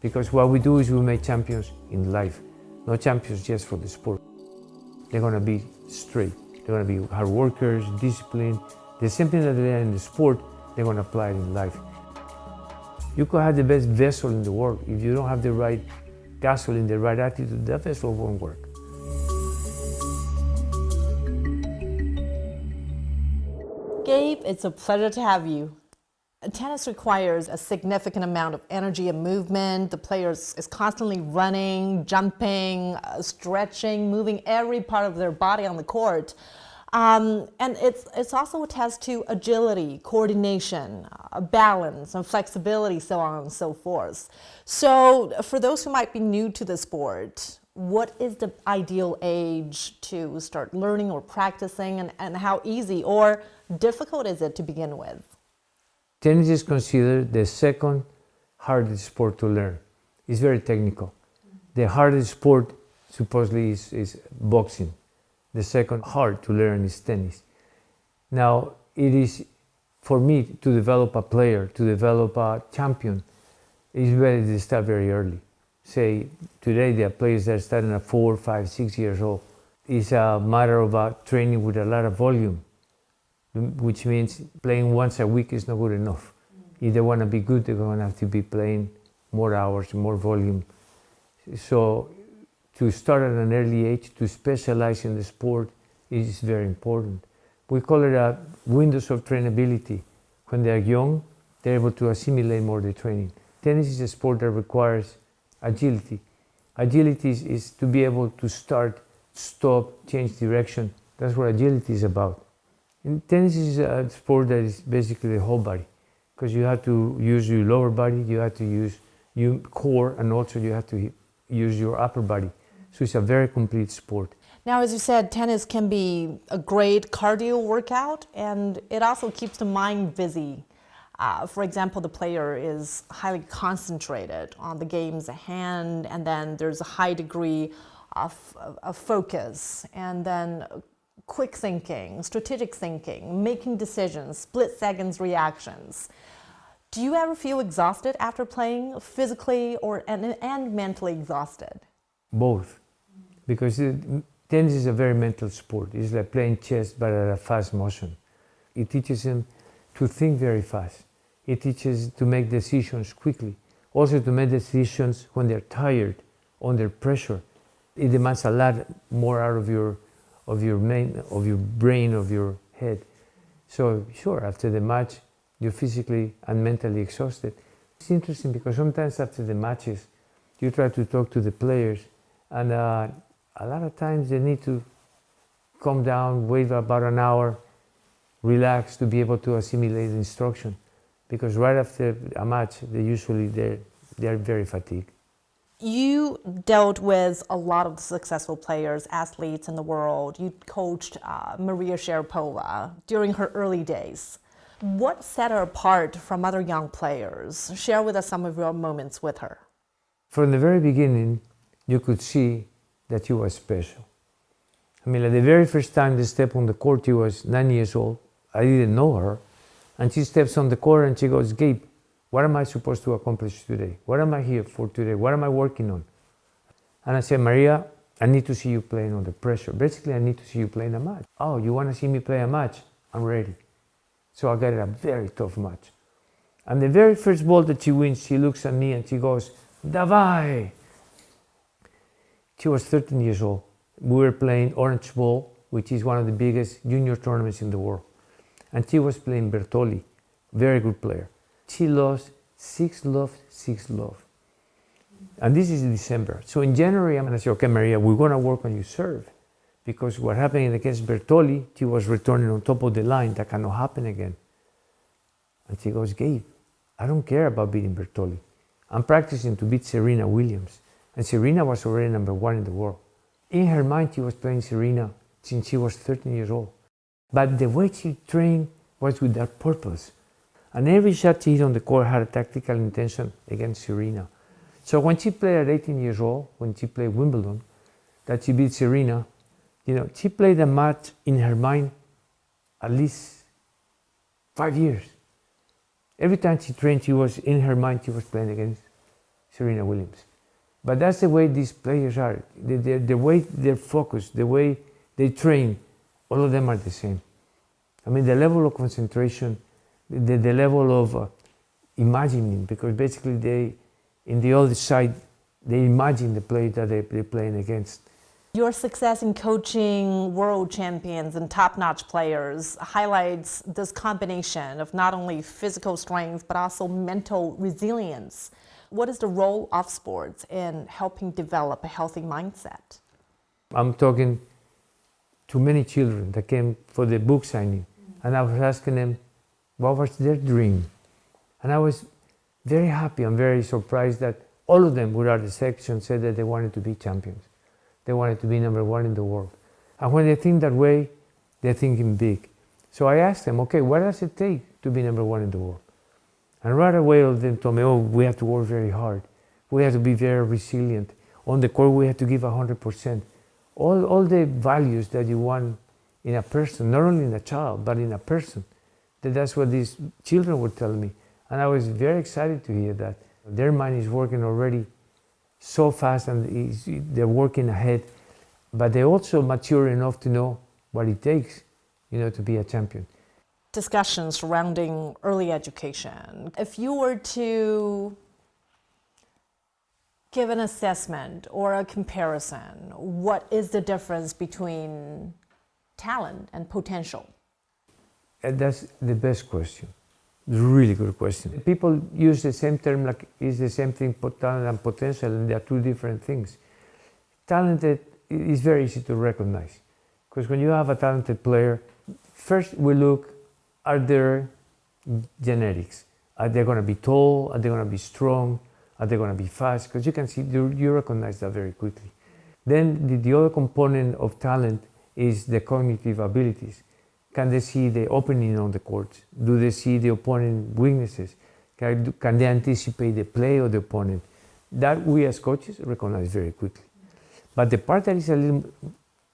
Because what we do is we make champions in life, not champions just for the sport. They're going to be straight. They're going to be hard workers, disciplined. The same thing that they are in the sport, they're going to apply it in life. You could have the best vessel in the world. If you don't have the right gasoline, the right attitude, that vessel won't work. Gabe, it's a pleasure to have you. Tennis requires a significant amount of energy and movement. The player is constantly running, jumping, stretching, moving every part of their body on the court. And it's also a test to agility, coordination, balance, and flexibility, so on and so forth. So for those who might be new to the sport, what is the ideal age to start learning or practicing, and how easy or difficult is it to begin with? Tennis is considered the second hardest sport to learn. It's very technical. The hardest sport supposedly is boxing. The second hard to learn is tennis. Now, it is, for me, to develop a player, to develop a champion, it's better to start very early. Say, today there are players that are starting at 4, 5, 6 years old. It's a matter of training with a lot of volume, which means playing once a week is not good enough. If they want to be good, they're going to have to be playing more hours, more volume. So to start at an early age, to specialize in the sport is very important. We call it a windows of trainability. When they're young, they're able to assimilate more the training. Tennis is a sport that requires agility. Agility is to be able to start, stop, change direction. That's what agility is about. And tennis is a sport that is basically the whole body, because you have to use your lower body, you have to use your core, and also you have to use your upper body. So it's a very complete sport. Now, as you said, tennis can be a great cardio workout, and it also keeps the mind busy. For example, the player is highly concentrated on the games at hand, and then there's a high degree of focus, and then quick thinking, strategic thinking, making decisions, split seconds reactions. Do you ever feel exhausted after playing, physically and mentally exhausted? Both, because tennis is a very mental sport. It's like playing chess but at a fast motion. It teaches them to think very fast. It teaches to make decisions quickly. Also to make decisions when they're tired, under pressure. It demands a lot more out of your brain, of your head. So sure, after the match, you're physically and mentally exhausted. It's interesting because sometimes after the matches, you try to talk to the players, and a lot of times they need to calm down, wait about an hour, relax to be able to assimilate the instruction. Because right after a match, they're very fatigued. You dealt with a lot of the successful players, athletes in the world. You coached Maria Sharapova during her early days. What set her apart from other young players? Share with us some of your moments with her. From the very beginning, you could see that she was special. I mean, like the very first time they stepped on the court, she was 9 years old. I didn't know her. And she steps on the court and she goes, "Gabe, what am I supposed to accomplish today? What am I here for today? What am I working on?" And I said, "Maria, I need to see you playing under pressure. Basically, I need to see you playing a match." "Oh, you want to see me play a match? I'm ready." So I got a very tough match. And the very first ball that she wins, she looks at me and she goes, "Davai!" She was 13 years old. We were playing Orange Bowl, which is one of the biggest junior tournaments in the world. And she was playing Bertoli, very good player. She lost 6-love, 6-love. And this is in December. So in January, I'm going to say, "Okay, Maria, we're going to work on your serve." Because what happened against Bertoli, she was returning on top of the line. That cannot happen again. And she goes, "Gabe, I don't care about beating Bertoli. I'm practicing to beat Serena Williams." And Serena was already #1 in the world. In her mind, she was playing Serena since she was 13 years old. But the way she trained was with that purpose. And every shot she hit on the court had a tactical intention against Serena. So when she played at 18 years old, when she played Wimbledon, that she beat Serena, she played a match in her mind at least 5 years. Every time she trained, she was in her mind, she was playing against Serena Williams. But that's the way these players are. The way they're focused, the way they train, all of them are the same. I mean, the level of concentration, the level of imagining, because basically they, in the other side, they imagine the play that they're playing against. Your success in coaching world champions and top-notch players highlights this combination of not only physical strength, but also mental resilience. What is the role of sports in helping develop a healthy mindset? I'm talking to many children that came for the book signing, and I was asking them what was their dream. And I was very happy and very surprised that all of them without exception said that they wanted to be champions. They wanted to be number one in the world. And when they think that way, they're thinking big. So I asked them, okay, what does it take to be number one in the world? And right away, all of them told me, oh, we have to work very hard. We have to be very resilient. On the court, we have to give 100%. All the values that you want in a person, not only in a child, but in a person. That's what these children were telling me. And I was very excited to hear that. Their mind is working already so fast and they're working ahead, but they're also mature enough to know what it takes, to be a champion. Discussions surrounding early education. If you were to give an assessment or a comparison, what is the difference between talent and potential? And that's the best question. Really good question. People use the same term like it's the same thing, talent and potential, and they are two different things. Talented is very easy to recognize, because when you have a talented player, first we look at their genetics. Are they going to be tall? Are they going to be strong? Are they going to be fast? Because you can see, you recognize that very quickly. Then the other component of talent is the cognitive abilities. Can they see the opening on the court? Do they see the opponent's weaknesses? Can they anticipate the play of the opponent? That we as coaches recognize very quickly. But the part that is a little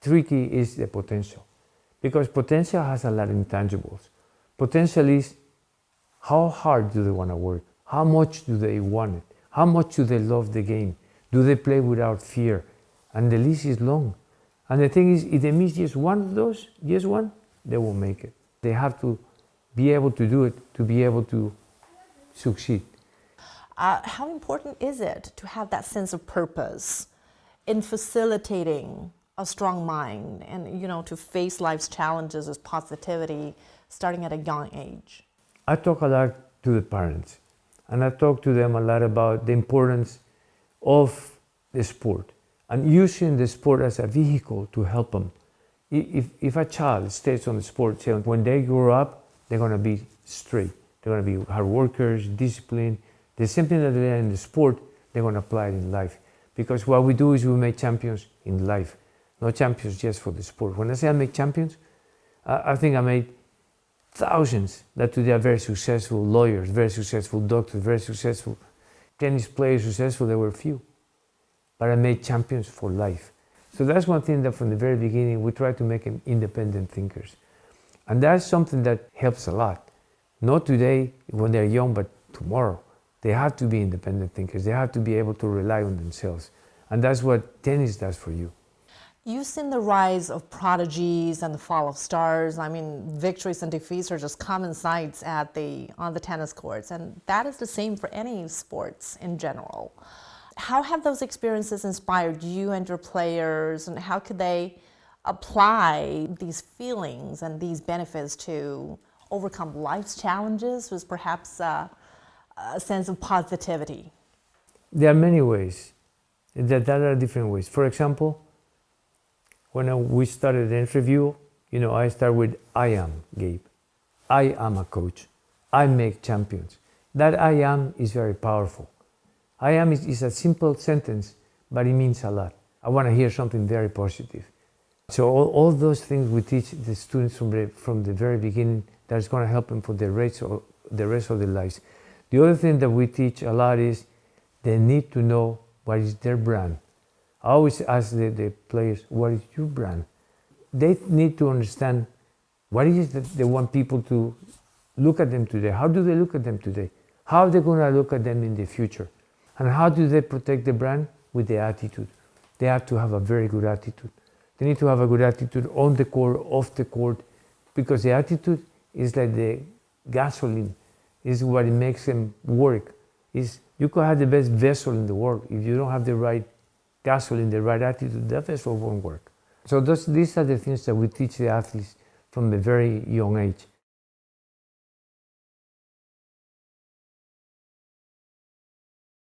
tricky is the potential, because potential has a lot of intangibles. Potential is how hard do they want to work? How much do they want it? How much do they love the game? Do they play without fear? And the list is long. And the thing is, if they miss just one of those, just one, they won't make it. They have to be able to do it to be able to succeed. How important is it to have that sense of purpose in facilitating a strong mind and, to face life's challenges with positivity starting at a young age? I talk a lot to the parents, and I talk to them a lot about the importance of the sport and using the sport as a vehicle to help them. If a child stays on the sport, when they grow up, they're going to be straight. They're going to be hard workers, disciplined. The same thing that they are in the sport, they're going to apply it in life. Because what we do is we make champions in life, not champions just for the sport. When I say I make champions, I think I made thousands that today are very successful lawyers, very successful doctors, very successful tennis players, successful, there were few. But I made champions for life. So that's one thing that from the very beginning, we try to make them independent thinkers. And that's something that helps a lot. Not today when they're young, but tomorrow. They have to be independent thinkers. They have to be able to rely on themselves. And that's what tennis does for you. You've seen the rise of prodigies and the fall of stars. I mean, victories and defeats are just common sights on the tennis courts. And that is the same for any sports in general. How have those experiences inspired you and your players, and how could they apply these feelings and these benefits to overcome life's challenges with perhaps a sense of positivity? There are many ways. There are different ways. For example, when we started the interview, I start with I am Gabe. I am a coach. I make champions. That I am is very powerful. I am is a simple sentence, but it means a lot. I want to hear something very positive. So all those things we teach the students from the very beginning, that's going to help them for the rest of their lives. The other thing that we teach a lot is they need to know what is their brand. I always ask the players, what is your brand? They need to understand what is it that they want people to look at them today. How do they look at them today? How are they going to look at them in the future? And how do they protect the brand? With the attitude. They have to have a very good attitude. They need to have a good attitude on the court, off the court, because the attitude is like the gasoline, is what makes them work. You could have the best vessel in the world. If you don't have the right gasoline, the right attitude, that vessel won't work. So these are the things that we teach the athletes from a very young age.